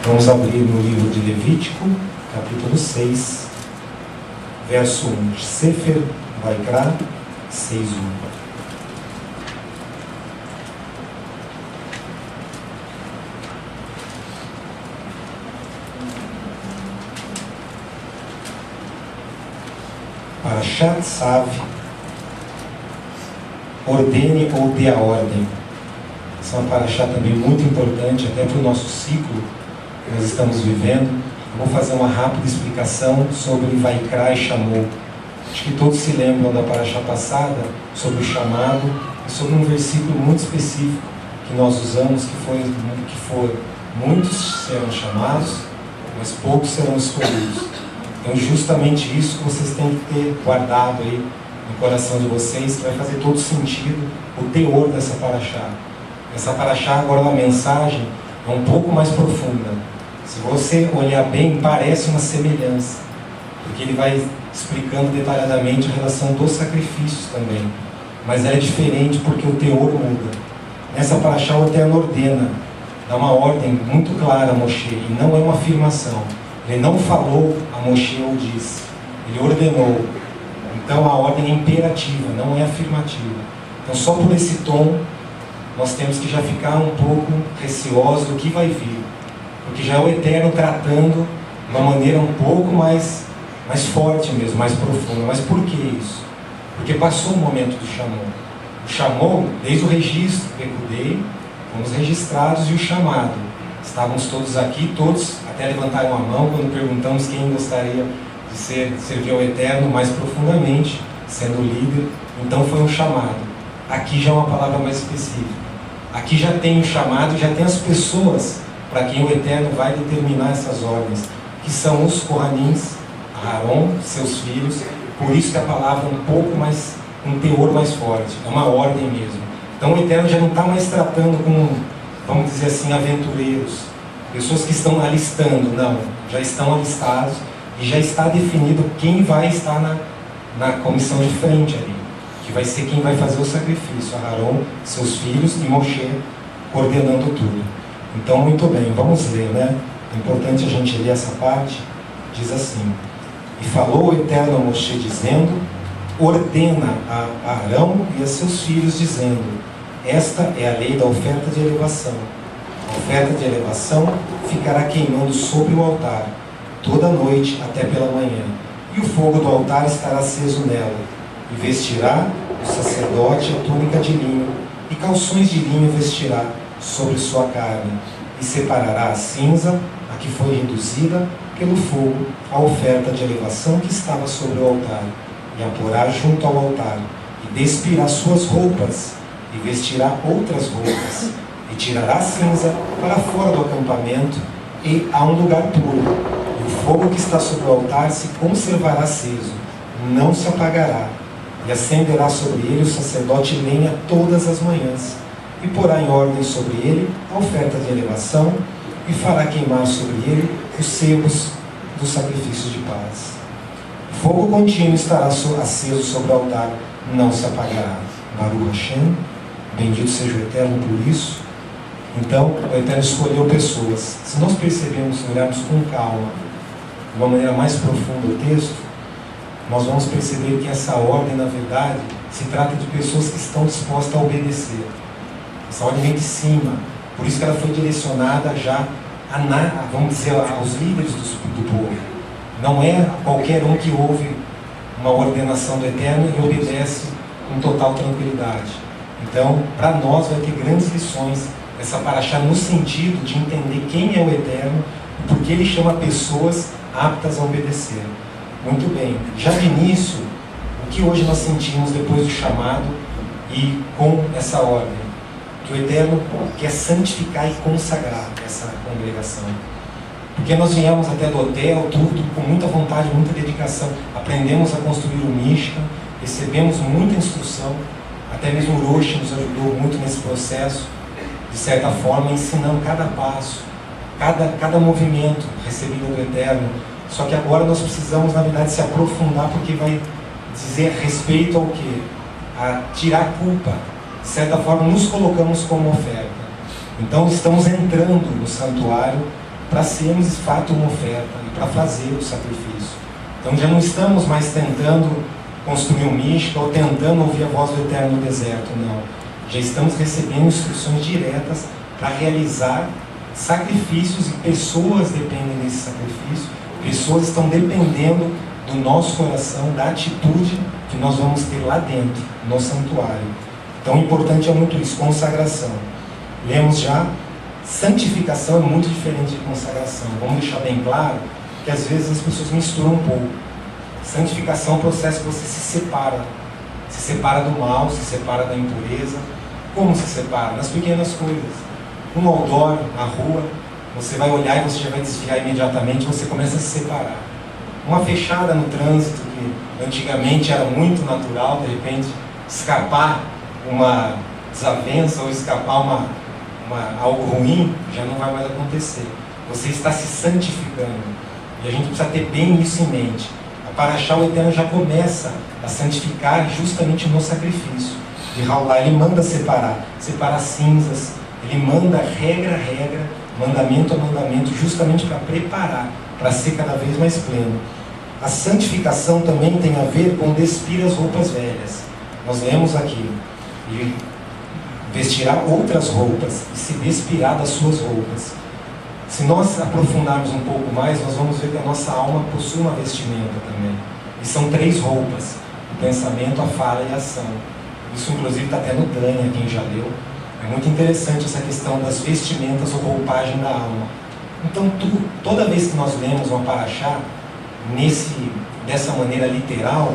Vamos abrir no livro de Levítico, capítulo 6, verso 1. Sefer Vaikra 6:1. Parashat Tzav, ordene ou dê a ordem. Essa é uma parashat também muito importante, até para o nosso ciclo que nós estamos vivendo. Eu vou fazer uma rápida explicação sobre Vaikra e chamou. Acho que todos se lembram da parashat passada, sobre o chamado, e sobre um versículo muito específico que nós usamos, que foi muitos serão chamados, mas poucos serão escolhidos. Então, justamente isso que vocês têm que ter guardado aí no coração de vocês, que vai fazer todo sentido o teor dessa parashat. Essa parashat, agora na mensagem, é um pouco mais profunda. Se você olhar bem, parece uma semelhança, porque ele vai explicando detalhadamente a relação dos sacrifícios também. Mas ela é diferente porque o teor muda. Nessa parashat, o Eterno ordena, dá uma ordem muito clara a Moshe, e não é uma afirmação. Ele não falou a Moshe ou disse, ele ordenou. Então a ordem é imperativa, não é afirmativa. Então só por esse tom, nós temos que já ficar um pouco receosos do que vai vir. Porque já é o Eterno tratando de uma maneira um pouco mais forte mesmo, mais profunda. Mas por que isso? Porque passou o momento do chamou. O chamou, desde o registro, Pekudei, fomos registrados, e o chamado. Estávamos todos aqui, todos até levantaram a mão quando perguntamos quem gostaria de servir ao Eterno mais profundamente, sendo líder. Então foi um chamado. Aqui já é uma palavra mais específica. Aqui já tem o chamado, já tem as pessoas para quem o Eterno vai determinar essas ordens, que são os Kohanins, Aaron, seus filhos. Por isso que a palavra é um pouco mais, um teor mais forte, é uma ordem mesmo. Então o Eterno já não está mais tratando com, vamos dizer assim, aventureiros, pessoas que estão alistando, não, já estão alistados e já está definido quem vai estar na comissão de frente ali, que vai ser quem vai fazer o sacrifício, Aaron, seus filhos e Moshe coordenando tudo. Então, muito bem, vamos ler, né? É importante a gente ler essa parte. Diz assim: e falou o Eterno a Moshe dizendo, ordena a Arão e a seus filhos dizendo, esta é a lei da oferta de elevação. A oferta de elevação ficará queimando sobre o altar toda a noite até pela manhã, e o fogo do altar estará aceso nela, e vestirá o sacerdote a túnica de linho, e calções de linho vestirá sobre sua carne, e separará a cinza, a que foi reduzida pelo fogo, a oferta de elevação que estava sobre o altar, e a porá junto ao altar, e despirá suas roupas, e vestirá outras roupas, e tirará a cinza para fora do acampamento, e a um lugar puro, e o fogo que está sobre o altar se conservará aceso, não se apagará, e acenderá sobre ele o sacerdote lenha todas as manhãs, e porá em ordem sobre ele a oferta de elevação, e fará queimar sobre ele os sebos dos sacrifícios de paz. O fogo contínuo estará aceso sobre o altar, não se apagará. Baruch Hashem, bendito seja o Eterno por isso. Então, o Eterno escolheu pessoas. Se nós percebemos, olharmos com calma, de uma maneira mais profunda o texto, nós vamos perceber que essa ordem, na verdade, se trata de pessoas que estão dispostas a obedecer. Essa ordem vem de cima, por isso que ela foi direcionada já vamos dizer, aos líderes do povo. Não é qualquer um que ouve uma ordenação do Eterno e obedece com total tranquilidade. Então, para nós vai ter grandes lições essa parashat no sentido de entender quem é o Eterno e por que ele chama pessoas aptas a obedecer. Muito bem, já de início, o que hoje nós sentimos depois do chamado e com essa ordem? Que o Eterno quer santificar e consagrar essa congregação. Porque nós viemos até do hotel, tudo, com muita vontade, muita dedicação. Aprendemos a construir o Mishkan, recebemos muita instrução, até mesmo o Rosh nos ajudou muito nesse processo, de certa forma, ensinando cada passo, cada movimento recebido do Eterno. Só que agora nós precisamos, na verdade, se aprofundar, porque vai dizer respeito ao quê? A tirar a culpa. De certa forma, nos colocamos como oferta. Então, estamos entrando no santuário para sermos de fato uma oferta e para fazer o sacrifício. Então já não estamos mais tentando construir um mística ou tentando ouvir a voz do Eterno no deserto, não. Já estamos recebendo instruções diretas para realizar sacrifícios e pessoas dependem desse sacrifício, pessoas estão dependendo do nosso coração, da atitude que nós vamos ter lá dentro, no santuário. Então o importante é muito isso, consagração. Lemos já, santificação é muito diferente de consagração. Vamos deixar bem claro que às vezes as pessoas misturam um pouco. Santificação é um processo que você se separa do mal, se separa da impureza. Como se separa? Nas pequenas coisas. Um outdoor na rua, você vai olhar e você já vai desviar imediatamente, você começa a se separar. Uma fechada no trânsito, que antigamente era muito natural, de repente escapar uma desavença ou escapar algo ruim, já não vai mais acontecer. Você está se santificando. E a gente precisa ter bem isso em mente. A Paraxá, o Eterno já começa a santificar justamente no sacrifício. De Raulá, ele manda separar cinzas, ele manda regra a regra, mandamento a mandamento, justamente para preparar, para ser cada vez mais pleno. A santificação também tem a ver com despir as roupas velhas. Nós lemos aqui, e vestirá outras roupas, e se despirá das suas roupas. Se nós aprofundarmos um pouco mais, nós vamos ver que a nossa alma possui uma vestimenta também. E são 3 roupas: o pensamento, a fala e a ação. Isso inclusive está até no Tânia, quem já leu. É muito interessante essa questão das vestimentas ou roupagem da alma. Então, toda vez que nós lemos uma paraxá, dessa maneira literal,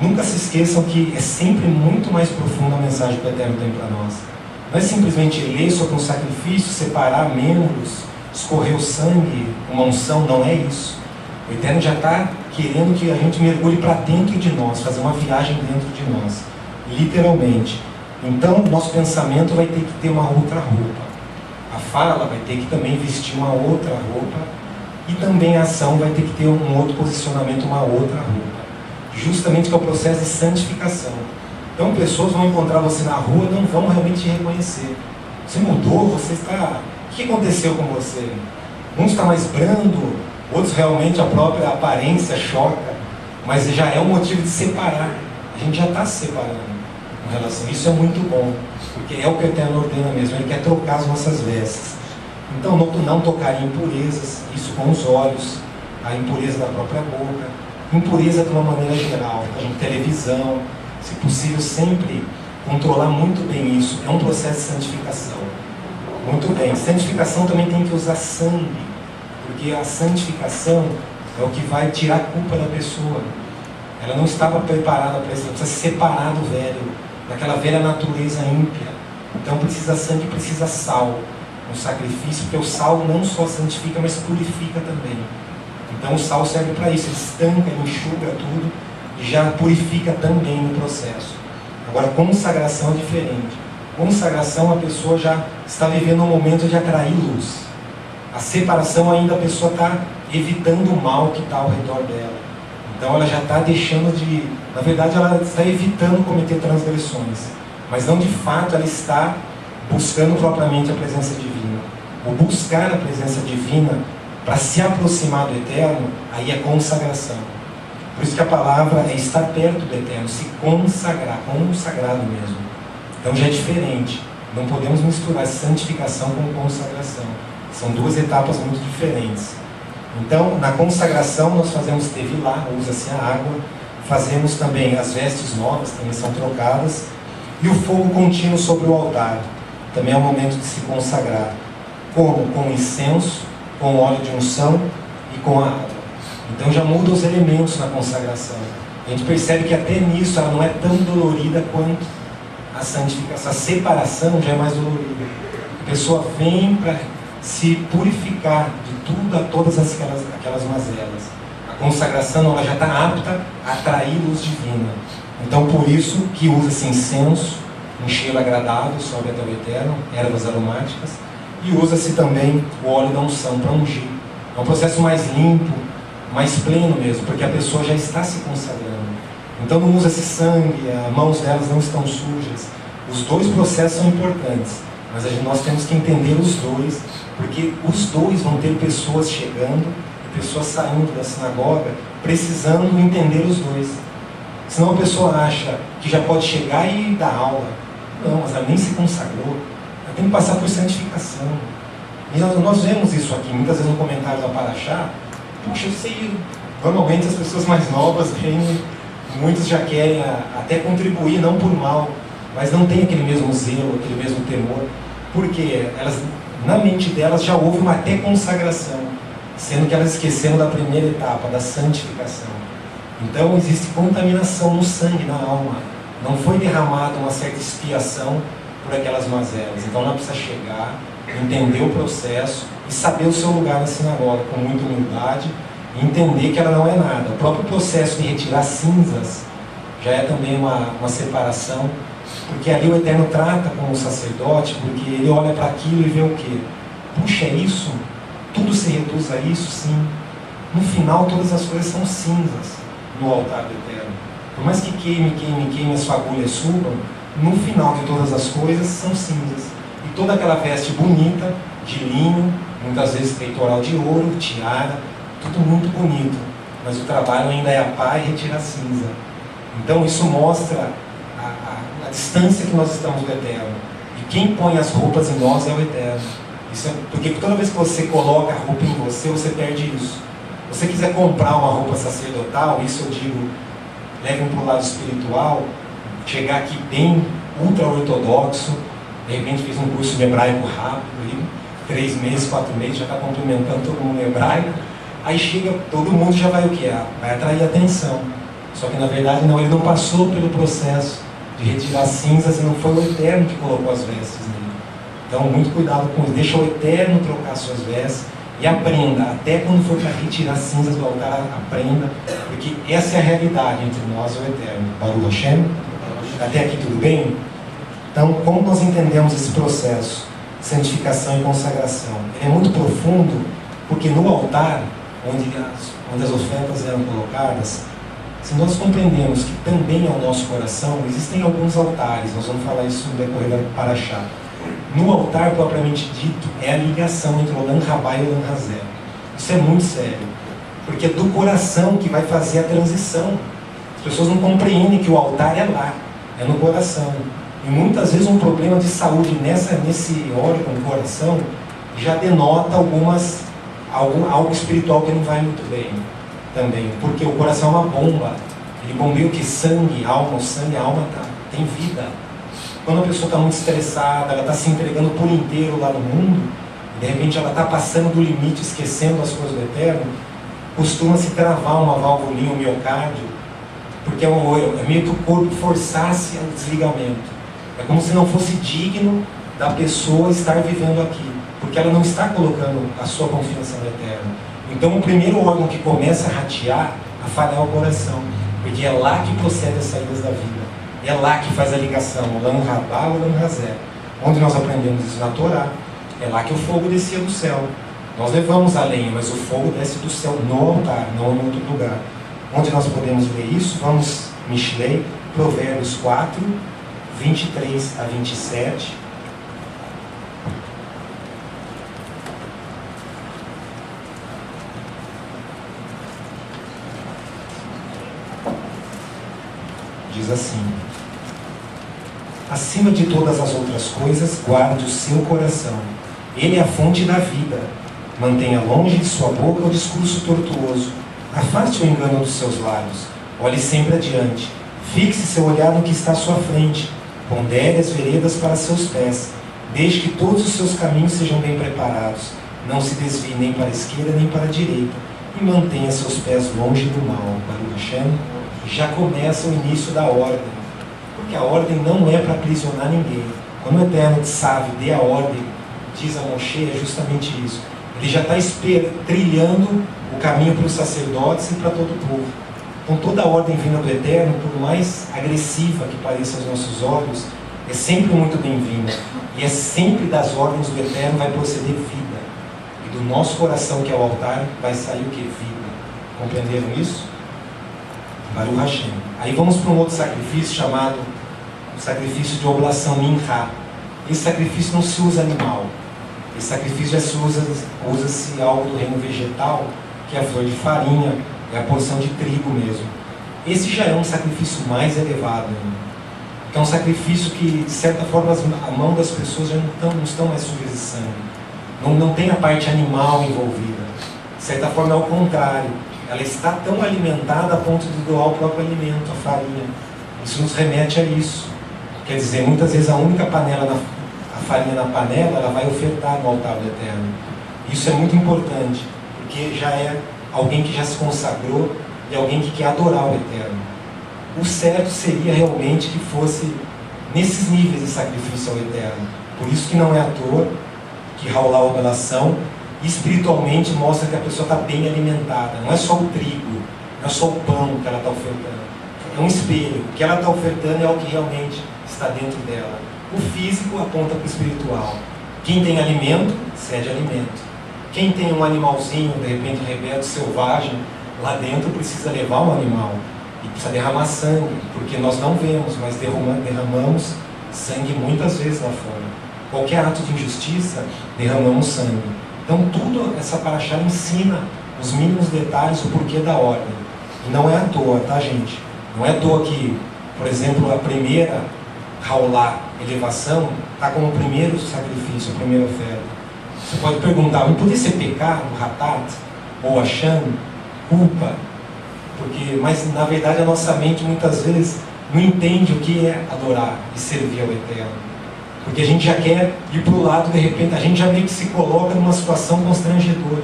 nunca se esqueçam que é sempre muito mais profunda a mensagem que o Eterno tem para nós. Não é simplesmente ler sobre um sacrifício, separar membros, escorrer o sangue, uma unção, não é isso. O Eterno já está querendo que a gente mergulhe para dentro de nós, fazer uma viagem dentro de nós, literalmente. Então, nosso pensamento vai ter que ter uma outra roupa. A fala vai ter que também vestir uma outra roupa. E também a ação vai ter que ter um outro posicionamento, uma outra roupa. Justamente que é o processo de santificação. Então, pessoas vão encontrar você na rua e não vão realmente te reconhecer. Você mudou, você está... O que aconteceu com você? Uns está mais brando, outros realmente a própria aparência choca. Mas já é um motivo de separar. A gente já está se separando com relação a isso. É muito bom, porque é o que o Eterno ordena mesmo. Ele quer trocar as nossas vestes. Então, não tocar em impurezas, isso com os olhos, a impureza da própria boca, impureza de uma maneira geral, em televisão, se possível sempre controlar muito bem isso. É um processo de santificação. Muito bem, santificação também tem que usar sangue, porque a santificação é o que vai tirar a culpa da pessoa. Ela não estava preparada para isso, ela precisa se separar do velho, daquela velha natureza ímpia. Então precisa sangue, precisa sal no sacrifício, porque o sal não só santifica, mas purifica também. Então o sal serve para isso, ele estanca, ele enxuga tudo e já purifica também no processo. Agora, consagração é diferente. Consagração, a pessoa já está vivendo um momento de atrair luz. A separação ainda a pessoa está evitando o mal que está ao redor dela. Então ela já está deixando de... Na verdade, ela está evitando cometer transgressões. Mas não de fato ela está buscando propriamente a presença divina. O buscar a presença divina para se aproximar do Eterno, aí é consagração. Por isso que a palavra é estar perto do Eterno, se consagrar, consagrado mesmo. Então já é diferente. Não podemos misturar santificação com consagração. São 2 etapas muito diferentes. Então, na consagração nós fazemos tevilá, usa-se a água, fazemos também as vestes novas, também são trocadas, e o fogo contínuo sobre o altar. Também é o momento de se consagrar. Como? Com incenso, com óleo de unção e com a água. Então já muda os elementos na consagração. A gente percebe que até nisso ela não é tão dolorida quanto a santificação. A separação já é mais dolorida. A pessoa vem para se purificar de tudo, todas aquelas mazelas. A consagração ela já está apta a atrair luz divina. Então por isso que usa-se incenso, um cheiro agradável, sobe até o Eterno, ervas aromáticas, e usa-se também o óleo da unção para ungir. É um processo mais limpo, mais pleno mesmo, porque a pessoa já está se consagrando. Então não usa-se sangue, as mãos delas não estão sujas. Os 2 processos são importantes. mas nós temos que entender os dois, porque os dois vão ter pessoas chegando e pessoas saindo da sinagoga precisando entender os dois. Senão a pessoa acha que já pode chegar e dar aula. Não, mas ela nem se consagrou. Ela tem que passar por santificação. E nós vemos isso aqui, muitas vezes no comentário da Paraxá. Puxa, eu sei, normalmente as pessoas mais novas vêm, muitos já querem até contribuir, não por mal, mas não tem aquele mesmo zelo, aquele mesmo temor, porque elas, na mente delas já houve uma até consagração, sendo que elas esqueceram da primeira etapa, da santificação. Então existe contaminação no sangue, na alma. Não foi derramada uma certa expiação por aquelas mazelas. Então ela precisa chegar, entender o processo e saber o seu lugar na sinagoga com muita humildade e entender que ela não é nada. O próprio processo de retirar cinzas já é também uma separação, porque ali o Eterno trata com o sacerdote, porque ele olha para aquilo e vê o quê? Puxa, é isso? Tudo se reduz a isso? Sim. No final todas as coisas são cinzas no altar do Eterno. Por mais que queime, as fagulhas subam, no final de todas as coisas são cinzas. E toda aquela veste bonita, de linho, muitas vezes peitoral de ouro, tiara, tudo muito bonito, mas o trabalho ainda é a pá e retirar a cinza. Então isso mostra a distância que nós estamos do Eterno. E quem põe as roupas em nós é o Eterno. Isso é, porque toda vez que você coloca a roupa em você, você perde isso. Se você quiser comprar uma roupa sacerdotal, isso eu digo, levem para o lado espiritual, chegar aqui bem ultra-ortodoxo, de repente fiz um curso de hebraico rápido, 3 meses, 4 meses, já está cumprimentando todo mundo em hebraico, aí chega, todo mundo já vai o quê? Vai atrair atenção. Só que na verdade não, ele não passou pelo processo de retirar cinzas e não foi o Eterno que colocou as vestes nele. Então muito cuidado com isso, deixa o Eterno trocar suas vestes e aprenda, até quando for para retirar cinzas do altar, aprenda, porque essa é a realidade entre nós e o Eterno. Baruch Hashem? Até aqui tudo bem? Então, como nós entendemos esse processo de santificação e consagração? Ele é muito profundo, porque no altar, onde as ofertas eram colocadas, se nós compreendemos que também ao nosso coração existem alguns altares, nós vamos falar isso no decorrer da Paraxá. No altar, propriamente dito, é a ligação entre o Olam Rabá e o Olam Hazé. Isso é muito sério, porque é do coração que vai fazer a transição. As pessoas não compreendem que o altar é lá, é no coração. E muitas vezes um problema de saúde nesse órgão do coração já denota algo espiritual que não vai muito bem também, porque o coração é uma bomba, ele bombeia o que? Sangue, alma, o sangue, a alma tem vida. Quando a pessoa está muito estressada, ela está se entregando por inteiro lá no mundo, e de repente ela está passando do limite, esquecendo as coisas do Eterno, costuma se travar uma válvula, um miocárdio, porque é meio que o corpo forçasse o desligamento. É como se não fosse digno da pessoa estar vivendo aqui, porque ela não está colocando a sua confiança no Eterno. Então o primeiro órgão que começa a ratear, a falhar é o coração, porque é lá que procede as saídas da vida. É lá que faz a ligação, o Olam Rabá, o Olam Hazé. Onde nós aprendemos isso? Na Torá. É lá que o fogo descia do céu. Nós levamos a lenha, mas o fogo desce do céu no altar, não em outro lugar. Onde nós podemos ver isso? Vamos, Mishlei, Provérbios 4, 23 a 27. Diz assim: acima de todas as outras coisas, guarde o seu coração. Ele é a fonte da vida. Mantenha longe de sua boca o discurso tortuoso. Afaste o engano dos seus lábios. Olhe sempre adiante. Fixe seu olhar no que está à sua frente. Pondere as veredas para seus pés. Deixe que todos os seus caminhos sejam bem preparados. Não se desvie nem para a esquerda nem para a direita. E mantenha seus pés longe do mal. Baruch Hashem. Já começa o início da ordem. Porque a ordem não é para aprisionar ninguém. Quando o Eterno Tzav dê a ordem, diz a Moshe, é justamente isso. Ele já está trilhando o caminho para os sacerdotes e para todo o povo. Então toda a ordem vinda do Eterno, por mais agressiva que pareça aos nossos olhos, é sempre muito bem-vinda. E é sempre das ordens do Eterno vai proceder vida. E do nosso coração, que é o altar, vai sair o que? Vida. Compreenderam isso? Baruch Hashem. Aí vamos para um outro sacrifício chamado o sacrifício de oblação Minchá. esse sacrifício não se usa animal. Esse sacrifício já usa-se algo do reino vegetal, que é a flor de farinha, é a porção de trigo mesmo. Esse já é um sacrifício mais elevado ainda. É um sacrifício que, de certa forma, a mão das pessoas já não estão mais sujas de sangue. Não tem a parte animal envolvida. De certa forma, é o contrário. Ela está tão alimentada a ponto de doar o próprio alimento, a farinha. Isso nos remete a isso. Quer dizer, muitas vezes a única panela, a farinha na panela, ela vai ofertar no altar do Eterno. Isso é muito importante, porque já é alguém que já se consagrou e alguém que quer adorar o Eterno. O certo seria realmente que fosse nesses níveis de sacrifício ao Eterno. Por isso que não é à toa que Raulá a oblação espiritualmente mostra que a pessoa está bem alimentada. Não é só o trigo, não é só o pão que ela está ofertando. É um espelho. O que ela está ofertando é o que realmente está dentro dela. O físico aponta para o espiritual. Quem tem alimento, cede alimento. Quem tem um animalzinho, de repente rebelde, selvagem, lá dentro precisa levar um animal. E precisa derramar sangue, porque nós não vemos, mas derramamos sangue muitas vezes lá fora. Qualquer ato de injustiça, derramamos sangue. Então tudo essa paraxá ensina os mínimos detalhes, o porquê da ordem. E não é à toa, tá, gente? Não é à toa que, por exemplo, a primeira Raulá, elevação, está como o primeiro sacrifício, a primeira oferta. Você pode perguntar, não podia ser pecado, ratat, ou acham, culpa? Mas na verdade a nossa mente muitas vezes não entende o que é adorar e servir ao Eterno. Porque a gente já quer ir para o lado, de repente, a gente já meio que se coloca numa situação constrangedora.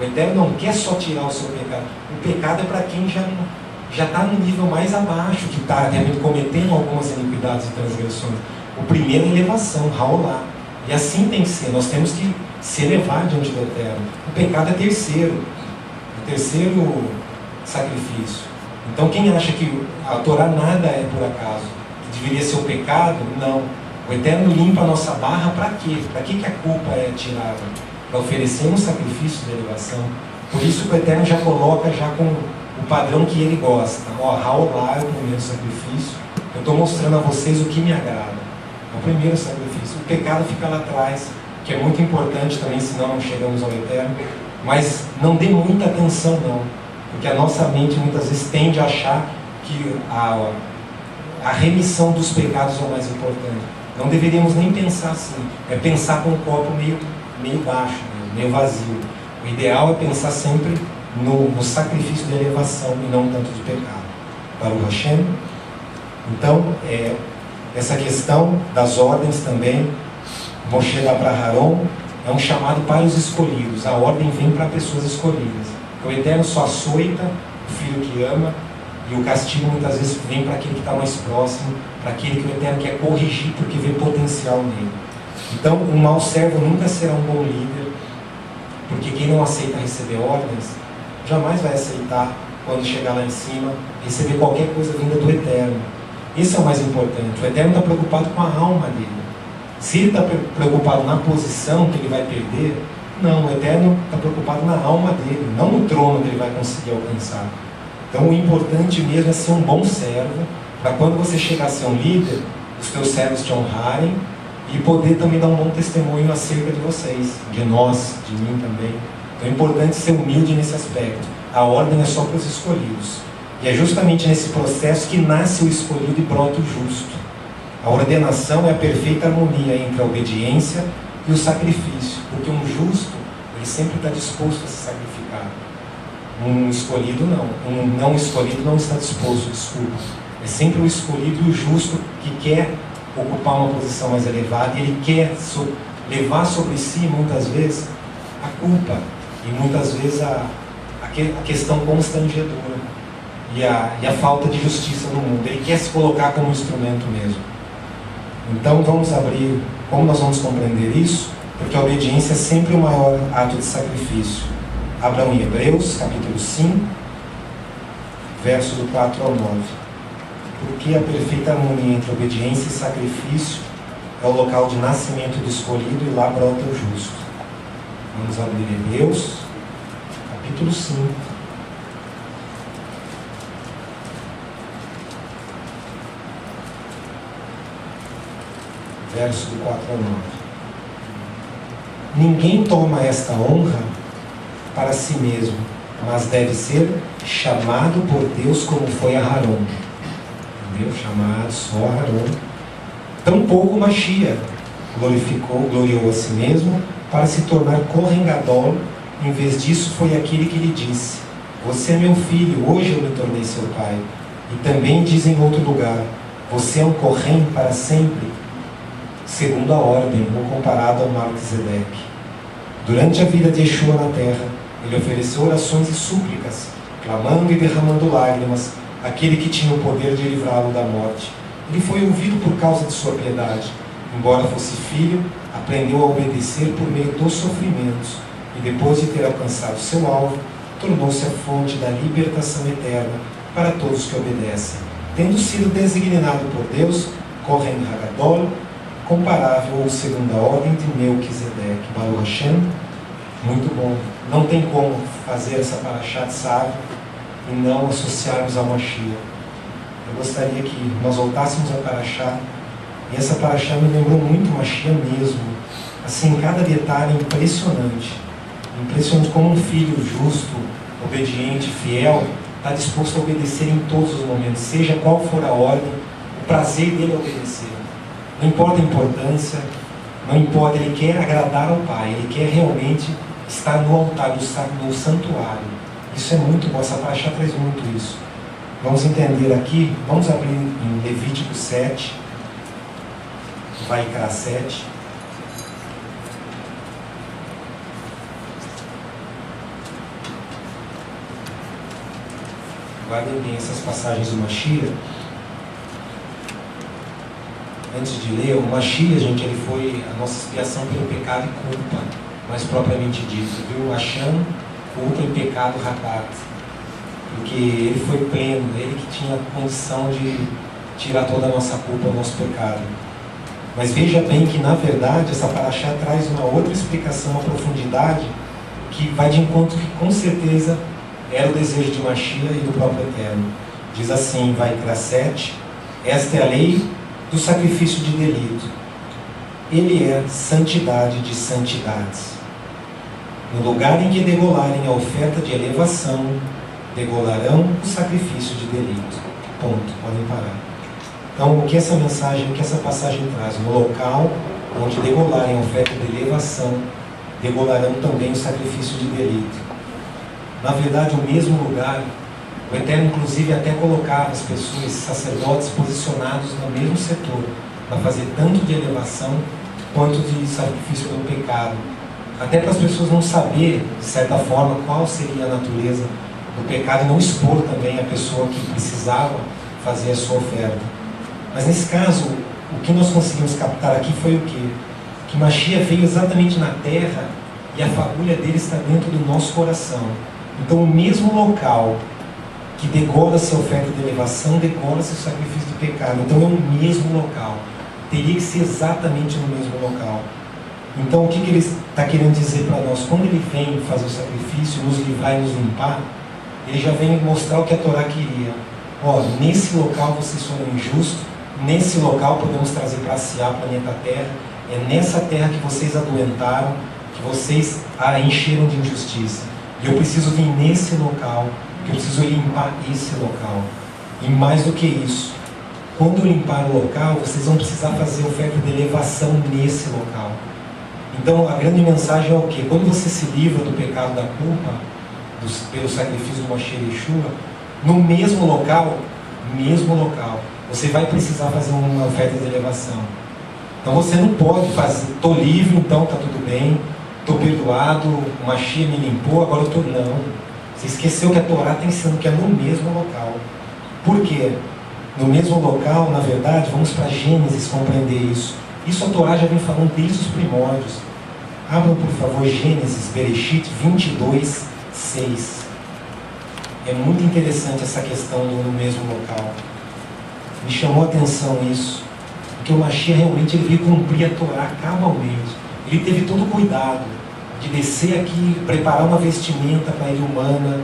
O Eterno não quer só tirar o seu pecado. O pecado é para quem já está no nível mais abaixo, que está realmente cometendo algumas iniquidades e transgressões. O primeiro é elevação, Raulá. E assim tem que ser. Nós temos que se elevar diante do Eterno. O pecado é terceiro. O terceiro sacrifício. Então quem acha que a Torá nada é por acaso, que deveria ser o pecado, não. O Eterno limpa a nossa barra para quê? Para que a culpa é tirada? Para oferecer um sacrifício de elevação. Por isso que o Eterno já coloca já com o padrão que ele gosta. Ó, Raulá é o primeiro sacrifício. Eu estou mostrando a vocês o que me agrada. É o primeiro sacrifício. O pecado fica lá atrás, que é muito importante também, senão não chegamos ao Eterno. Mas não dê muita atenção não. Porque a nossa mente muitas vezes tende a achar que a remissão dos pecados é o mais importante. Não deveríamos nem pensar assim. É pensar com o copo meio baixo, meio vazio. O ideal é pensar sempre no sacrifício de elevação e não tanto de pecado. Baruch Hashem. Então, essa questão das ordens também, Moshe dá para Haron, é um chamado para os escolhidos. A ordem vem para pessoas escolhidas. O Eterno só açoita o filho que ama, e o castigo muitas vezes vem para aquele que está mais próximo, para aquele que o Eterno quer corrigir porque vê potencial nele. Então, um mau servo nunca será um bom líder, porque quem não aceita receber ordens, jamais vai aceitar, quando chegar lá em cima, receber qualquer coisa vinda do Eterno. Esse é o mais importante. O Eterno está preocupado com a alma dele. Se ele está preocupado na posição que ele vai perder, não, o Eterno está preocupado na alma dele, não no trono que ele vai conseguir alcançar. Então o importante mesmo é ser um bom servo, para quando você chegar a ser um líder, os teus servos te honrarem e poder também dar um bom testemunho acerca de vocês, de nós, de mim também. Então é importante ser humilde nesse aspecto. A ordem é só para os escolhidos. E é justamente nesse processo que nasce o escolhido e brota o justo. A ordenação é a perfeita harmonia entre a obediência e o sacrifício, porque um justo, ele sempre está disposto a se sacrificar. Um escolhido não. Um não escolhido não está disposto, desculpa. É sempre o escolhido e o justo que quer ocupar uma posição mais elevada, e ele quer levar sobre si, muitas vezes, a culpa, e muitas vezes a questão constrangedora, e a falta de justiça no mundo. Ele quer se colocar como instrumento mesmo. Então vamos abrir, como nós vamos compreender isso? Porque a obediência é sempre o maior ato de sacrifício. Abram em Hebreus, capítulo 5, versos do 4 ao 9. Porque a perfeita harmonia entre obediência e sacrifício é o local de nascimento do escolhido, e lá brota o justo. Vamos abrir Hebreus, capítulo 5. verso do 4 a 9. Ninguém toma esta honra para si mesmo, mas deve ser chamado por Deus como foi Aarão. Entendeu? Chamado só Aarão. Tampouco Mashiach gloriou a si mesmo para se tornar Kohen Gadol. Em vez disso, foi aquele que lhe disse: você é meu filho, hoje eu me tornei seu pai. E também diz em outro lugar: você é um Kohen para sempre, segundo a ordem, ou comparado ao Melquisedeque. Durante a vida de Yeshua na terra, ele ofereceu orações e súplicas, clamando e derramando lágrimas, àquele que tinha o poder de livrá-lo da morte. Ele foi ouvido por causa de sua piedade. Embora fosse filho, aprendeu a obedecer por meio dos sofrimentos, e depois de ter alcançado seu alvo, tornou-se a fonte da libertação eterna para todos que obedecem, tendo sido designado por Deus Kohen Hagadol, comparável ou segundo a ordem de Melquisedeque. Baruch Hashem, muito bom. Não tem como fazer essa paraxá de Tzav e não associarmos a Mashiach. Eu gostaria que nós voltássemos a paraxá, e essa paraxá me lembrou muito Mashiach mesmo. Assim, cada detalhe é impressionante. Impressionante como um filho justo, obediente, fiel, está disposto a obedecer em todos os momentos, seja qual for a ordem. O prazer dele é obedecer. Não importa a importância, não importa, ele quer agradar ao Pai, ele quer realmente estar no altar, no santuário. Isso é muito bom, essa paraxá traz muito isso. Vamos entender aqui, vamos abrir em Levítico 7, Vaikra 7. Guardem bem essas passagens do Mashiach. Antes de ler, o Mashiach, gente, ele foi a nossa expiação pelo pecado e culpa, mais propriamente dito, viu? Hashem, culpa e pecado ratat. Porque ele foi pleno, ele que tinha a condição de tirar toda a nossa culpa, o nosso pecado. Mas veja bem que, na verdade, essa paraxá traz uma outra explicação, uma profundidade, que vai de encontro que, com certeza, era o desejo de Mashiach e do próprio Eterno. Diz assim, Vaikra 7, esta é a lei do sacrifício de delito. Ele é santidade de santidades. No lugar em que degolarem a oferta de elevação, degolarão o sacrifício de delito. Ponto. Podem parar. Então, o que essa mensagem, o que essa passagem traz? No local onde degolarem a oferta de elevação, degolarão também o sacrifício de delito. Na verdade, o mesmo lugar, o Eterno inclusive até colocava as pessoas, sacerdotes, posicionados no mesmo setor, para fazer tanto de elevação quanto de sacrifício pelo pecado. Até para as pessoas não saberem, de certa forma, qual seria a natureza do pecado e não expor também a pessoa que precisava fazer a sua oferta. Mas nesse caso, o que nós conseguimos captar aqui foi o quê? Que Mashiach veio exatamente na terra e a fagulha dele está dentro do nosso coração. Então, o mesmo local que degola-se a oferta de elevação, degola-se o sacrifício do pecado. Então, é o mesmo local. Teria que ser exatamente no mesmo local. Então, o que ele está querendo dizer para nós? Quando ele vem fazer o sacrifício, nos livrar e nos limpar, ele já vem mostrar o que a Torá queria. Ó, nesse local vocês foram injustos, nesse local podemos trazer para Siá, planeta Terra, é nessa terra que vocês adoentaram, que vocês a encheram de injustiça. E eu preciso vir nesse local, que eu preciso limpar esse local. E mais do que isso, quando eu limpar o local, vocês vão precisar fazer oferta de elevação nesse local. Então, a grande mensagem é o quê? Quando você se livra do pecado da culpa, pelo sacrifício do Mashiach Yeshua, no mesmo local, você vai precisar fazer uma oferta de elevação. Então, você não pode fazer, estou livre, então está tudo bem, estou perdoado, o Mashiach me limpou, agora eu estou... Não. Você esqueceu que a Torá está ensinando que é no mesmo local. Por quê? No mesmo local, na verdade, vamos para Gênesis compreender isso. Isso a Torá já vem falando desde os primórdios. Abram, por favor, Gênesis, Bereshit 22, 6. É muito interessante essa questão no mesmo local. Me chamou a atenção isso. Porque o Mashiach realmente ele veio cumprir a Torá cabalmente. Ele teve todo o cuidado de descer aqui, preparar uma vestimenta para ele humana.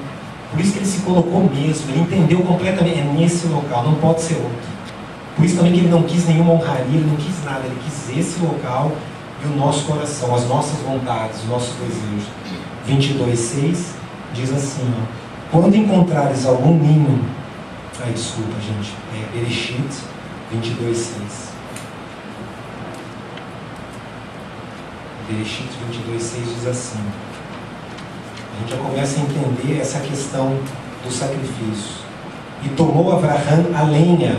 Por isso que ele se colocou mesmo. Ele entendeu completamente. É nesse local, não pode ser outro. Por isso também que ele não quis nenhuma honraria, ele não quis nada, ele quis esse local e o nosso coração, as nossas vontades, os nossos desejos. 22:6 diz assim, ó, quando encontrares algum ninho, desculpa gente, Bereshit 22:6. Bereshit 22:6 diz assim, a gente já começa a entender essa questão do sacrifício. E tomou Abraham a lenha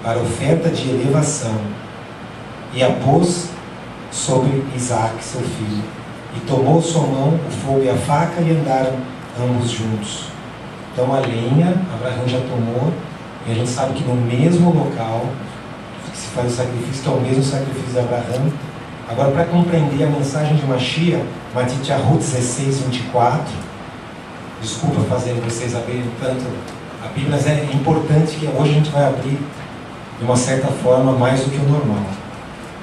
para oferta de elevação, e a pôs sobre Isaque, seu filho. E tomou sua mão o fogo e a faca, e andaram ambos juntos. Então a lenha, Abraham já tomou, e a gente sabe que no mesmo local que se faz o sacrifício, que é o mesmo sacrifício de Abraham. Agora, para compreender a mensagem de Mashiach, Matityahu 16:24, desculpa fazer vocês abrirem tanto a Bíblia, mas é importante que hoje a gente vai abrir de uma certa forma mais do que o normal.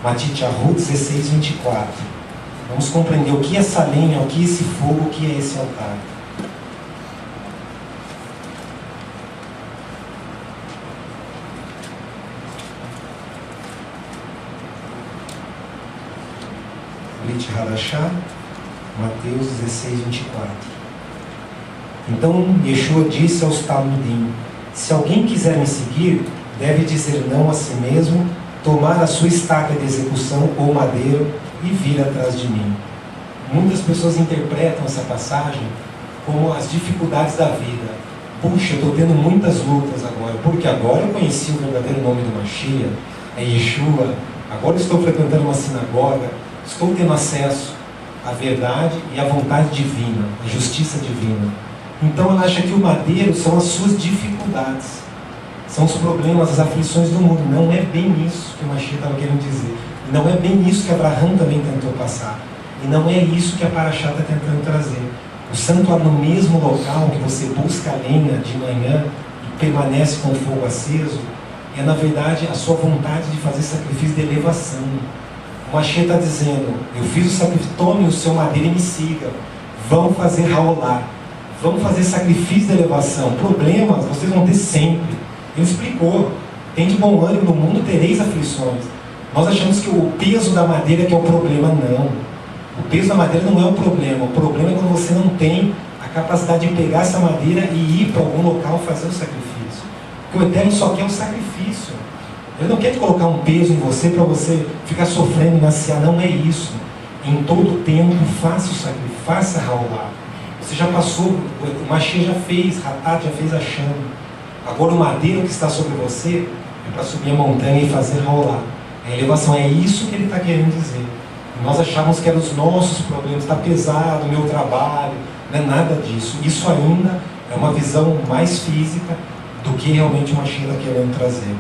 Matityahu 16:24. Vamos compreender o que é essa lenha, o que é esse fogo, o que é esse altar. Brit Hadashah, Mateus 16:24. Então Yeshua disse aos Talmudim: se alguém quiser me seguir, deve dizer não a si mesmo, tomar a sua estaca de execução ou madeiro e vir atrás de mim. Muitas pessoas interpretam essa passagem como as dificuldades da vida. Puxa, eu estou tendo muitas lutas agora, porque agora eu conheci o verdadeiro nome do Mashiach, é Yeshua, agora estou frequentando uma sinagoga, estou tendo acesso à verdade e à vontade divina, à justiça divina. Então ela acha que o madeiro são as suas dificuldades, são os problemas, as aflições do mundo. Não é bem isso que o Mashiach estava querendo dizer. Não é bem isso que Abraham também tentou passar. E não é isso que a Parashá está tentando trazer. O santuário no mesmo local que você busca a lenha de manhã e permanece com o fogo aceso, é na verdade a sua vontade de fazer sacrifício de elevação. O Mashiach está dizendo: eu fiz o sacrifício, tome o seu madeiro e me siga. Vão fazer raolar. Vamos fazer sacrifício de elevação. Problemas vocês vão ter sempre. Ele explicou: tem de bom ânimo, no mundo tereis aflições. Nós achamos que o peso da madeira que é o problema. Não. O peso da madeira não é o problema. O problema é quando você não tem a capacidade de pegar essa madeira e ir para algum local fazer o sacrifício. Porque o Eterno só quer o sacrifício. Ele não quer te colocar um peso em você para você ficar sofrendo e nascer. Não é isso. Em todo tempo, faça o sacrifício, faça raolar. Você já passou, o Mashiach já fez, Hatat já fez a chama. Agora o madeiro que está sobre você é para subir a montanha e fazer rolar. A elevação, é isso que ele está querendo dizer. Nós achávamos que eram os nossos problemas, está pesado o meu trabalho, não é nada disso. Isso ainda é uma visão mais física do que realmente o Mashiach está querendo trazer.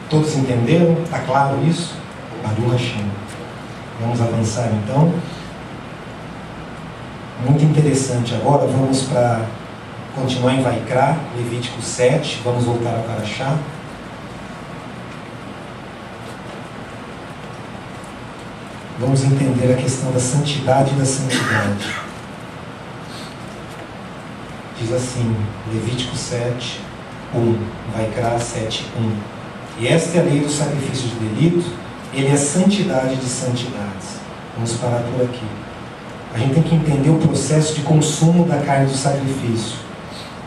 Todos entenderam? Está claro isso? Baruch Hashem. Vamos avançar então. Muito interessante. Agora vamos para continuar em Vaikra, Levítico 7. Vamos voltar a Parashá. Vamos entender a questão da santidade e da santidade. Diz assim, Levítico 7, 1. Vaikra 7, 1. E esta é a lei do sacrifício de delito, ele é a santidade de santidades. Vamos parar por aqui. A gente tem que entender o processo de consumo da carne do sacrifício.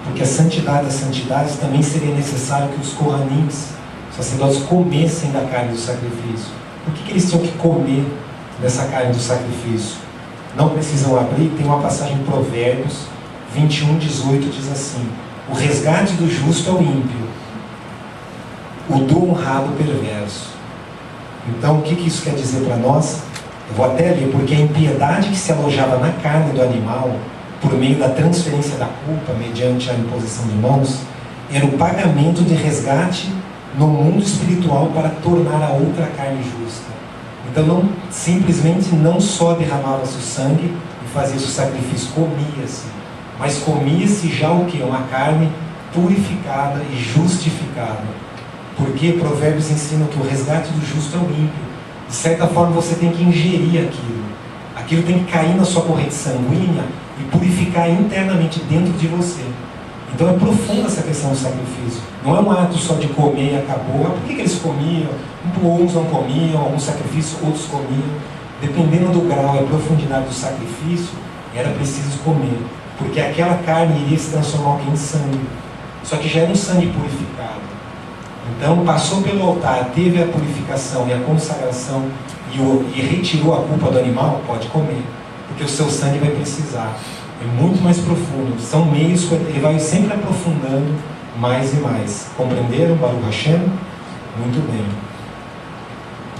Porque a santidade das santidades também seria necessário que os Kohanim, os sacerdotes, comessem da carne do sacrifício. Por que eles tinham que comer dessa carne do sacrifício? Não precisam abrir, tem uma passagem em Provérbios 21:18, diz assim: o resgate do justo é o ímpio, o do honrado perverso. Então o que isso quer dizer para nós? Eu vou até ler, porque a impiedade que se alojava na carne do animal, por meio da transferência da culpa, mediante a imposição de mãos, era o pagamento de resgate no mundo espiritual para tornar a outra carne justa. Então não, simplesmente não só derramava-se o sangue e fazia-se o sacrifício, comia-se, mas comia-se já o que? Uma carne purificada e justificada. Porque Provérbios ensina que o resgate do justo é o ímpio. De certa forma você tem que ingerir aquilo. Aquilo tem que cair na sua corrente sanguínea e purificar internamente dentro de você. Então é profunda essa questão do sacrifício. Não é um ato só de comer e acabou. Por que eles comiam? Uns não comiam, alguns sacrifícios, outros comiam. Dependendo do grau e a profundidade do sacrifício, era preciso comer. Porque aquela carne iria se transformar em sangue. Só que já era um sangue purificado. Então passou pelo altar, teve a purificação e a consagração e retirou a culpa do animal, pode comer. Porque o seu sangue vai precisar. É muito mais profundo. São meios, ele vai sempre aprofundando mais e mais. Compreenderam, Baruch Hashem? Muito bem.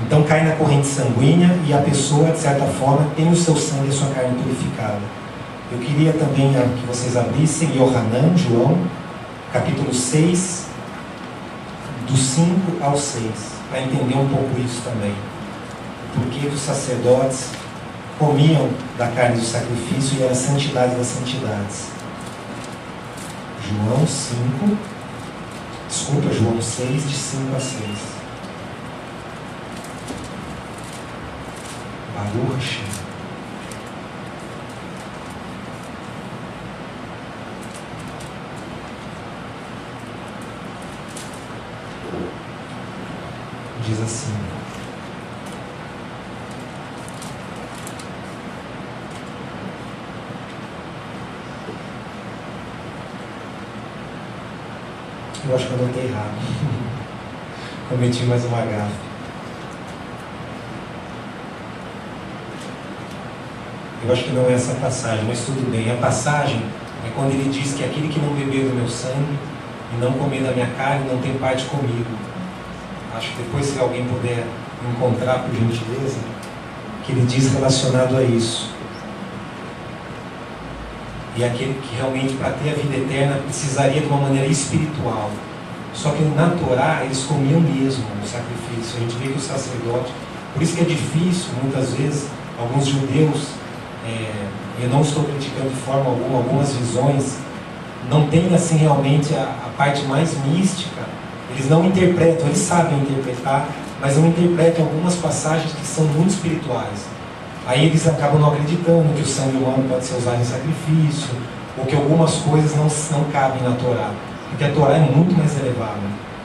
Então cai na corrente sanguínea e a pessoa, de certa forma, tem o seu sangue e a sua carne purificada. Eu queria também que vocês abrissem Yohanan, João, capítulo 6, do 5 ao 6, para entender um pouco isso também. Por que os sacerdotes comiam da carne do sacrifício e era a santidade das santidades. João 6, de 5 a 6. Baruch Hashem. Diz assim: eu acho que eu anotei errado. Cometi mais uma gafe. Eu acho que não é essa passagem, mas tudo bem. A passagem é quando ele diz que aquele que não beber do meu sangue e não comer da minha carne não tem parte comigo. Acho que depois, se alguém puder encontrar, por gentileza, que ele diz relacionado a isso. E aquele que realmente, para ter a vida eterna, precisaria de uma maneira espiritual. Só que na Torá, eles comiam mesmo o sacrifício. A gente vê que o sacerdote... Por isso que é difícil, muitas vezes, alguns judeus, eu não estou criticando de forma alguma, algumas visões, não tem assim realmente a parte mais mística. Eles não interpretam, eles sabem interpretar, mas não interpretam algumas passagens que são muito espirituais. Aí eles acabam não acreditando que o sangue humano pode ser usado em sacrifício, ou que algumas coisas não cabem na Torá. Porque a Torá é muito mais elevada.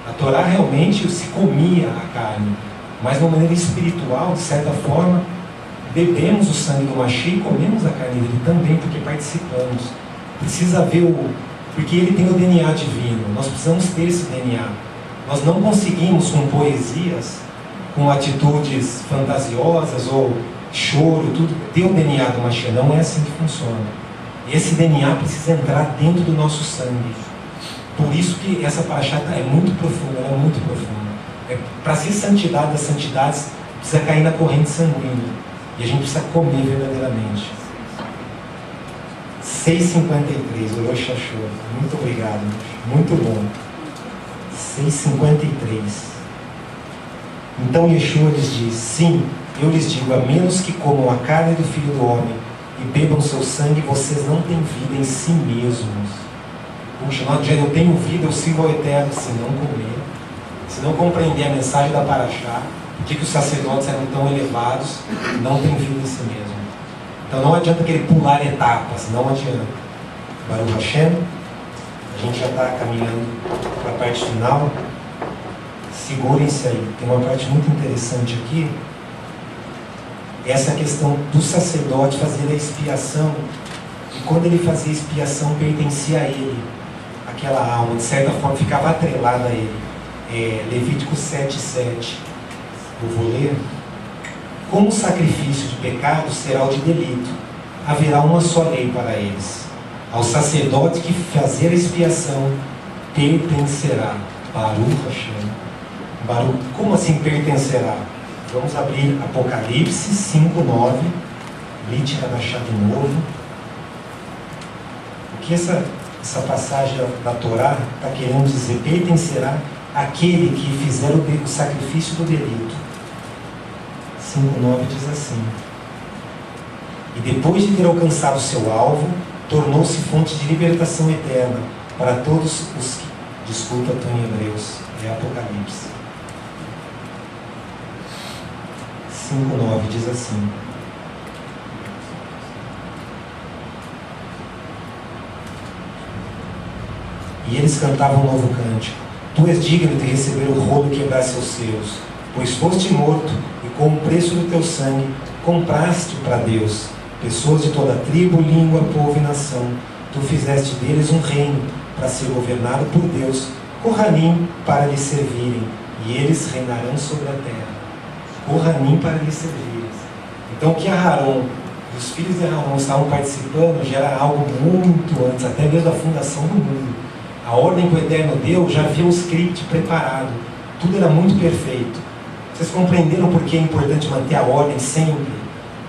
A Torá realmente se comia a carne, mas de uma maneira espiritual, de certa forma, bebemos o sangue do Mashiach e comemos a carne dele também, porque participamos. Precisa ver porque ele tem o DNA divino, nós precisamos ter esse DNA. Nós não conseguimos, com poesias, com atitudes fantasiosas ou choro, tudo, ter o DNA do Mashiach. Não é assim que funciona. E esse DNA precisa entrar dentro do nosso sangue. Por isso que essa paraxá é muito profunda, ela é muito profunda. Para ser santidade das santidades, precisa cair na corrente sanguínea. E a gente precisa comer verdadeiramente. 6,53, o Rosh Hashanah. Muito obrigado, muito bom. 6,53. Então Yeshua lhes diz: sim, eu lhes digo, a menos que comam a carne do Filho do Homem e bebam seu sangue, vocês não têm vida em si mesmos. Puxa, não adianta, eu tenho vida, eu sirvo ao Eterno, se não comer, se não compreender a mensagem da paraxá, por que os sacerdotes eram tão elevados, não tem vida em si mesmo. Então não adianta querer pular etapas, não adianta. Baruch Hashem, a gente já está caminhando para a parte final. Segurem-se aí, tem uma parte muito interessante aqui. Essa questão do sacerdote fazer a expiação, e quando ele fazia a expiação pertencia a ele, aquela alma, de certa forma ficava atrelada a ele. Levítico 7,7. Eu vou ler. Como o sacrifício de pecado será o de delito, haverá uma só lei para eles. Ao sacerdote que fazer a expiação pertencerá. Baruch Hashem. Baruch, como assim pertencerá? Vamos abrir Apocalipse 5,9. Brit Hadashah de novo. O que essa passagem da Torá está querendo dizer? Pertencerá àquele que fizer o sacrifício do delito. 5,9 diz assim: e depois de ter alcançado seu alvo, tornou-se fonte de libertação eterna para todos os que... Desculpa, estou em Hebreus, é Apocalipse 5,9 diz assim: E eles cantavam um novo cântico. Tu és digno de receber o rolo e quebrar seus selos, pois foste morto e com o preço do teu sangue compraste para Deus pessoas de toda tribo, língua, povo e nação. Tu fizeste deles um reino para ser governado por Deus, Kohanim para lhe servirem, e eles reinarão sobre a terra. Kohanim para lhe servirem. Então o que Aharon e os filhos de Aharon estavam participando já era algo muito antes, até mesmo da fundação do mundo. A ordem que o Eterno deu já havia um script preparado. Tudo era muito perfeito. Vocês compreenderam por que é importante manter a ordem sempre?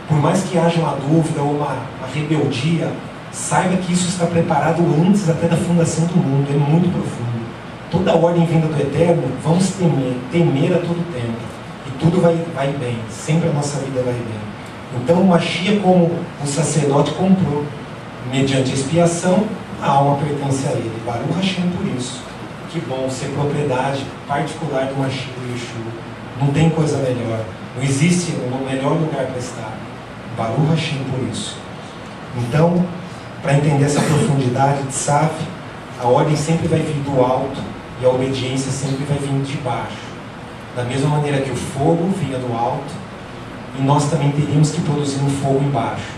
Por mais que haja uma dúvida ou uma rebeldia, saiba que isso está preparado antes até da fundação do mundo. É muito profundo. Toda a ordem vinda do Eterno, vamos temer a todo tempo. E tudo vai bem. Sempre a nossa vida vai bem. Então o Mashiach, como o sacerdote comprou, mediante expiação, a alma pertence a ele. Baruch Hashem por isso. Que bom ser propriedade particular do Mashiach e Yeshua. Não tem coisa melhor. Não existe um melhor lugar para estar. Baruch Hashem por isso. Então, para entender essa profundidade de Saf, a ordem sempre vai vir do alto e a obediência sempre vai vir de baixo. Da mesma maneira que o fogo vinha do alto, e nós também teríamos que produzir um fogo embaixo.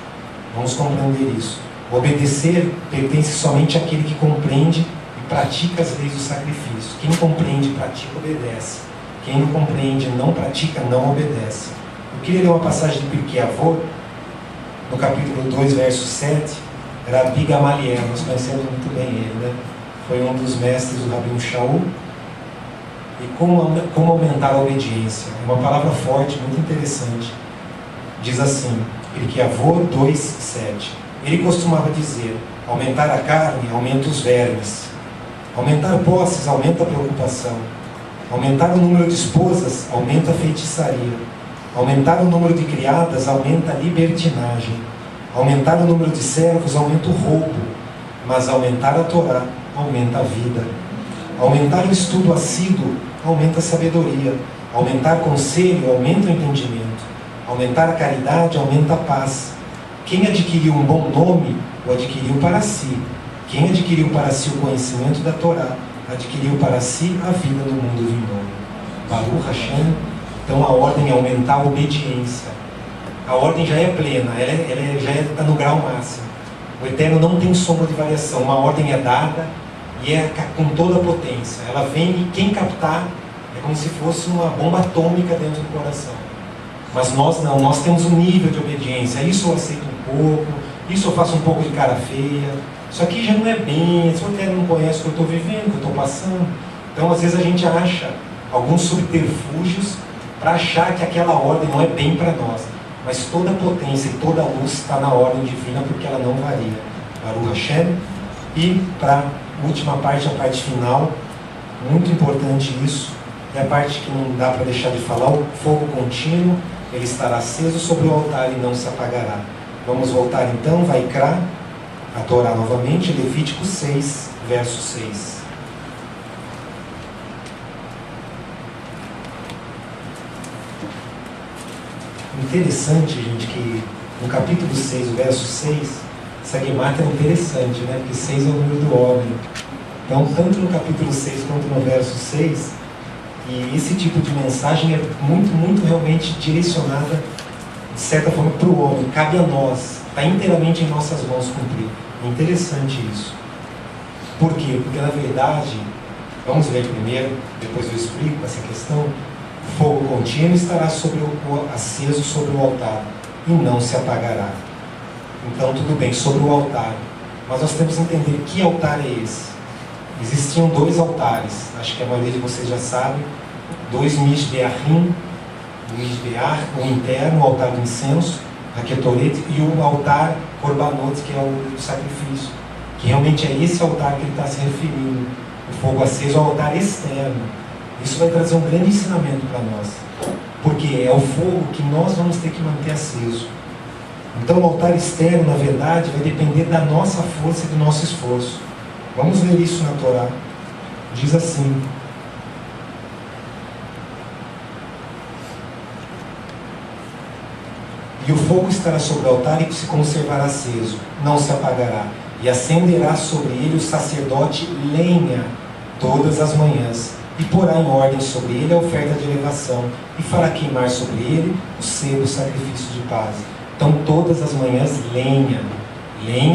Vamos compreender isso. Obedecer pertence somente àquele que compreende e pratica as leis do sacrifício. Quem compreende e pratica, obedece. Quem não compreende, não pratica, não obedece. Eu queria ler uma passagem de Pirkei Avot, no capítulo 2, verso 7, Rabi Gamaliel, nós conhecemos muito bem ele, né? Foi um dos mestres do Rabino Shaul. E como aumentar a obediência? É uma palavra forte, muito interessante. Diz assim, Pirkei Avot 2, 7. Ele costumava dizer, aumentar a carne aumenta os vermes, aumentar posses aumenta a preocupação, aumentar o número de esposas aumenta a feitiçaria, aumentar o número de criadas aumenta a libertinagem, aumentar o número de servos aumenta o roubo, mas aumentar a Torá aumenta a vida, aumentar o estudo assíduo aumenta a sabedoria, aumentar conselho aumenta o entendimento, aumentar a caridade aumenta a paz. Quem adquiriu um bom nome, o adquiriu para si. Quem adquiriu para si o conhecimento da Torá, adquiriu para si a vida do mundo vindouro. Baruch Hashem. Então a ordem é aumentar a obediência. A ordem já é plena, ela já está no grau máximo. O Eterno não tem sombra de variação. Uma ordem é dada e é com toda a potência. Ela vem e quem captar é como se fosse uma bomba atômica dentro do coração. Mas nós não, nós temos um nível de obediência. Isso eu aceito um pouco, isso eu faço um pouco de cara feia. Isso aqui já não é bem, esse Eterno não conhece o que eu estou vivendo, o que eu estou passando. Então às vezes a gente acha alguns subterfúgios para achar que aquela ordem não é bem para nós. Mas toda a potência e toda a luz está na ordem divina, porque ela não varia. Baruch Hashem. E para a última parte, a parte final, muito importante isso, é a parte que não dá para deixar de falar, o fogo contínuo, ele estará aceso sobre o altar e não se apagará. Vamos voltar então, Vaikra, a Torá novamente, Levítico 6, verso 6. Interessante, gente, que no capítulo 6, o verso 6, essa guemata é interessante, né? Porque 6 é o número do homem. Então, tanto no capítulo 6 quanto no verso 6, e esse tipo de mensagem é muito realmente direcionada, de certa forma, para o homem. Cabe a nós, está inteiramente em nossas mãos cumprir. É interessante isso. Por quê? Porque, na verdade, vamos ver primeiro, depois eu explico essa questão. O fogo contínuo estará aceso sobre o altar e não se apagará. Então, tudo bem, sobre o altar. Mas nós temos que entender que altar é esse. Existiam 2 altares, acho que a maioria de vocês já sabe, 2 Mishbeachim, o Mishbeach, o interno, o altar do incenso, a Ketoret, e o altar Korbanot, que é o sacrifício, que realmente é esse altar que ele está se referindo, o fogo aceso ao altar externo. Isso vai trazer um grande ensinamento para nós, porque é o fogo que nós vamos ter que manter aceso. Então o altar externo, na verdade, vai depender da nossa força e do nosso esforço. Vamos ver isso na Torá. Diz assim: e o fogo estará sobre o altar e se conservará aceso, não se apagará. e acenderá sobre ele o sacerdote lenha todas as manhãs, e porá em ordem sobre ele a oferta de elevação, e fará queimar sobre ele o sebo sacrifício de paz. Então todas as manhãs lenha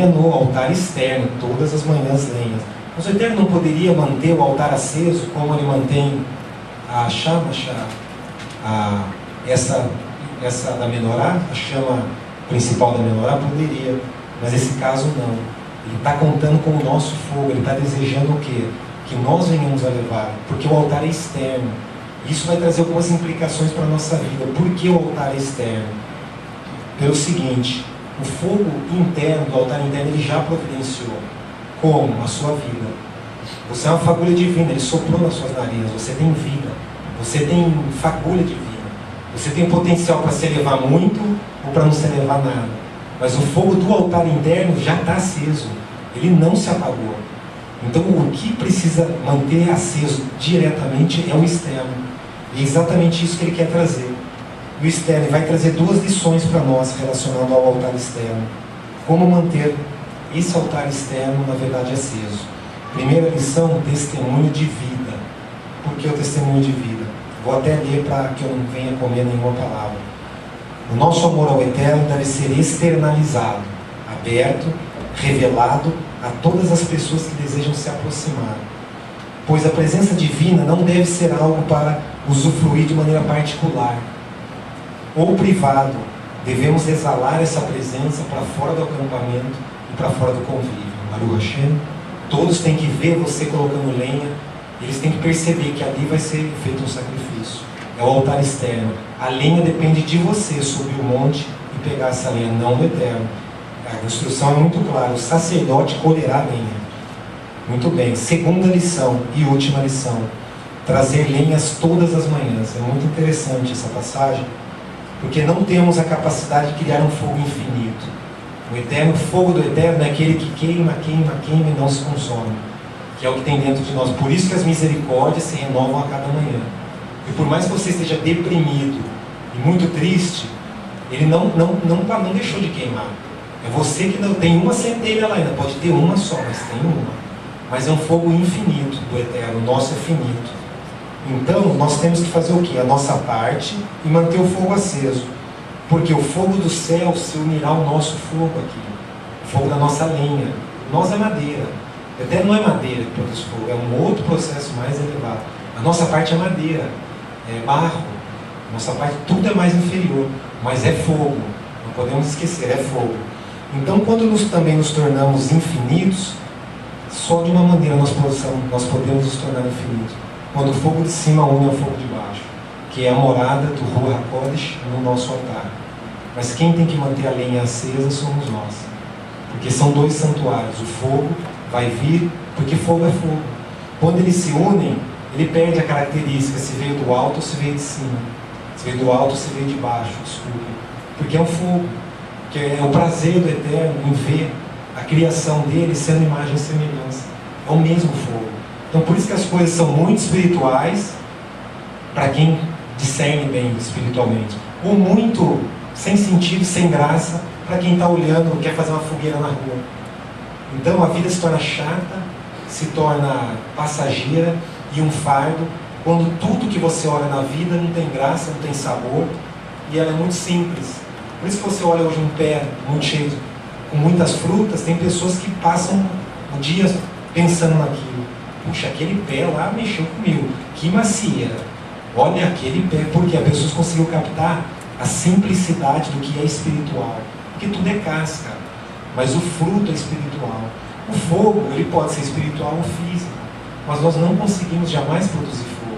no altar externo, todas as manhãs lenha. Mas o Eterno não poderia manter o altar aceso como ele mantém a chama, essa da menorá, a chama principal da menorá? Poderia, mas esse caso não. Ele está contando com o nosso fogo, ele está desejando o quê? Que nós venhamos a levar, porque o altar é externo. Isso vai trazer algumas implicações para a nossa vida. Por que o altar é externo? Pelo seguinte, o fogo interno, do altar interno, ele já providenciou. Como? A sua vida. Você é uma fagulha divina, ele soprou nas suas narinas, você tem vida, você tem fagulha divina. Você tem potencial para se elevar muito ou para não se elevar nada. Mas o fogo do altar interno já está aceso, ele não se apagou. Então o que precisa manter aceso diretamente é o externo. E é exatamente isso que ele quer trazer. O externo vai trazer duas lições para nós relacionando ao altar externo. Como manter esse altar externo, na verdade, aceso. Primeira lição, testemunho de vida. Por que o testemunho de vida? Vou até ler para que eu não venha comer nenhuma palavra. O nosso amor ao Eterno deve ser externalizado, aberto, revelado a todas as pessoas que desejam se aproximar. Pois a presença divina não deve ser algo para usufruir de maneira particular ou privado. Devemos exalar essa presença para fora do acampamento e para fora do convívio. Baruch Hashem. Todos têm que ver você colocando lenha. Eles têm que perceber que ali vai ser feito um sacrifício. É o altar externo. A lenha depende de você subir o monte e pegar essa lenha, não do Eterno. A instrução é muito clara. O sacerdote colherá a lenha. Muito bem. Segunda lição e última lição. Trazer lenhas todas as manhãs. É muito interessante essa passagem, porque não temos a capacidade de criar um fogo infinito. O fogo do Eterno é aquele que queima, queima, queima e não se consome, que é o que tem dentro de nós. Por isso que as misericórdias se renovam a cada manhã. E por mais que você esteja deprimido e muito triste, ele não deixou de queimar. É você que não tem uma centelha lá ainda, pode ter uma só, mas tem uma. Mas é um fogo infinito do Eterno, o nosso é finito. Então, nós temos que fazer o quê? A nossa parte e manter o fogo aceso. Porque o fogo do céu se unirá ao nosso fogo aqui. O fogo da nossa lenha. Nós é madeira. Até não é madeira que produz fogo, é um outro processo mais elevado. A nossa parte é madeira, é barro. A nossa parte, tudo é mais inferior. Mas é fogo. Não podemos esquecer, é fogo. Então, quando também nos tornamos infinitos, só de uma maneira nós podemos nos tornar infinitos. Quando o fogo de cima une ao fogo de baixo, que é a morada do Ruach HaKodesh no nosso altar. Mas quem tem que manter a lenha acesa somos nós. Porque são dois santuários. O fogo vai vir, porque fogo é fogo. Quando eles se unem, ele perde a característica se veio do alto ou se veio de cima. Se veio do alto ou se veio de baixo, desculpe. Porque é um fogo, que é o prazer do Eterno em ver a criação dele sendo imagem e semelhança. É o mesmo fogo. Então por isso que as coisas são muito espirituais para quem discerne bem espiritualmente, ou muito sem sentido, sem graça para quem está olhando, quer fazer uma fogueira na rua. Então a vida se torna chata, se torna passageira e um fardo, quando tudo que você olha na vida não tem graça, não tem sabor, e ela é muito simples. Por isso que você olha hoje um pé muito cheio, com muitas frutas, tem pessoas que passam o dia pensando naquilo. Puxa, aquele pé lá mexeu comigo, que macieira. Olha aquele pé, porque as pessoas conseguiram captar a simplicidade do que é espiritual. Porque tudo é casca, mas o fruto é espiritual. O fogo, ele pode ser espiritual ou físico, mas nós não conseguimos jamais produzir fogo,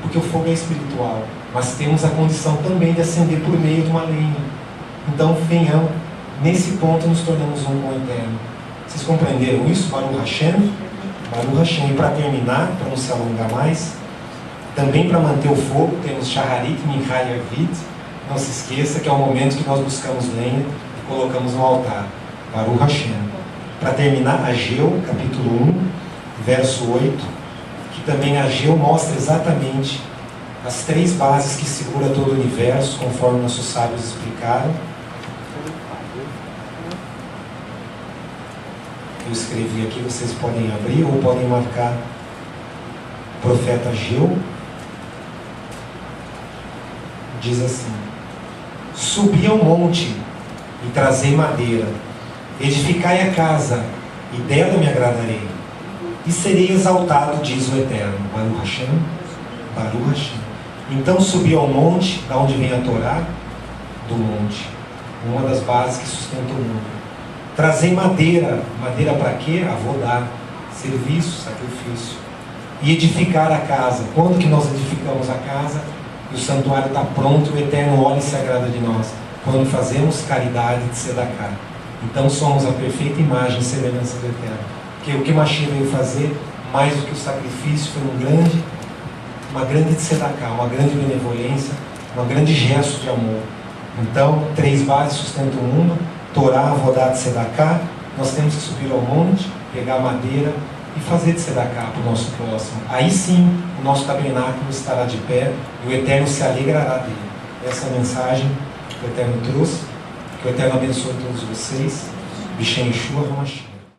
porque o fogo é espiritual, mas temos a condição também de acender por meio de uma lenha. Então venhamos, nesse ponto nos tornamos um com o Eterno. Vocês compreenderam isso? Baruch Hashem? Baruch Hashem. E para terminar, para não se alongar mais, também para manter o fogo, temos Shaharit Mincha Yarvit. Não se esqueça que é o momento que nós buscamos lenha e colocamos no altar. Baruch Hashem. Para terminar, Ageu, capítulo 1, verso 8, que também Ageu mostra exatamente as três bases que segura todo o universo, conforme nossos sábios explicaram. Eu escrevi aqui, vocês podem abrir ou podem marcar. Profeta Ageu diz assim: subi ao monte e trazei madeira, edificai a casa, e dela me agradarei, e serei exaltado, diz o Eterno. Baruch Hashem, Baruch Hashem. Então subi ao monte, da onde vem a Torá, do monte, uma das bases que sustenta o mundo. Trazei madeira, madeira para quê? Avodar, serviço, sacrifício. E edificar a casa. Quando que nós edificamos a casa? E o santuário está pronto, o Eterno olha e se agrada de nós. Quando fazemos caridade de tzedakah. Então somos a perfeita imagem e semelhança do Eterno. Porque o que Mashiach veio fazer, mais do que o sacrifício, foi uma grande tzedakah, uma grande benevolência, um grande gesto de amor. Então, 3 bases sustentam o mundo: Torá, Avodá, tzedakah. Nós temos que subir ao monte, pegar madeira e fazer tzedakah para o nosso próximo. Aí sim, o nosso tabernáculo estará de pé e o Eterno se alegrará dele. Essa é a mensagem que o Eterno trouxe. Que o Eterno abençoe todos vocês. Bishem Yeshua HaMashiach.